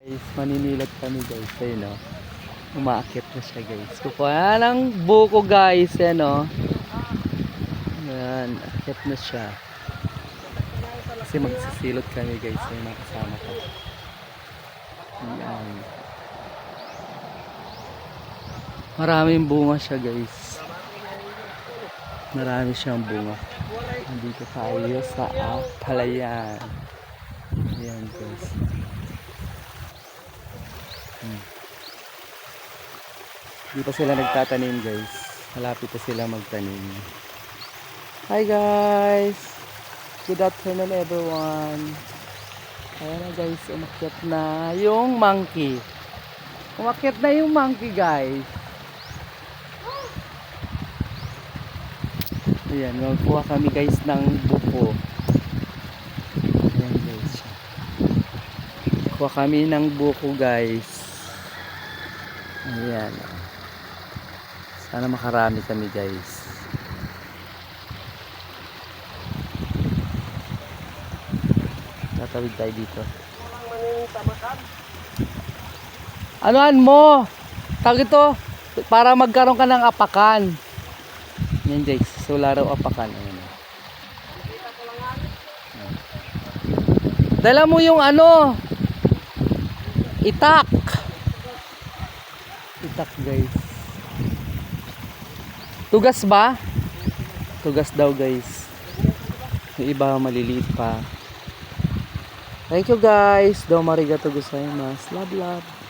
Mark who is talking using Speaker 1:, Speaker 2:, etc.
Speaker 1: Guys, maninilag kami guys. Ayun o. Umaakit na siya guys. Kukuha ng buko guys. Ayan o. Ayan. Akit na siya. Kasi magsisilot kami guys. Ayun ang kasama ko. Ayan. Maraming bunga siya guys. Marami siyang bunga. Nandito tayo sa palayan. Ayan guys. Hindi pa sila nagtatanim guys. Malapit na sila magtanim. Hi guys! Good afternoon everyone. Ayan na guys, umakyat na yung monkey. Umakyat na yung monkey guys. Ayan, magkuha kami guys ng buko. Ayan guys. Kuha kami ng buko guys. Ayan. Sana makarami kami guys. Tatawid tayo dito. Anuan mo? Tawag ito para magkaroon ka ng apakan. Yan guys, so laro apakan. Ayan. Dala mo yung ano, itak. Itak guys. Tugas ba? Tugas daw guys. Yung iba maliliit pa. Thank you guys. Domo arigatou gozaimasu. Love love.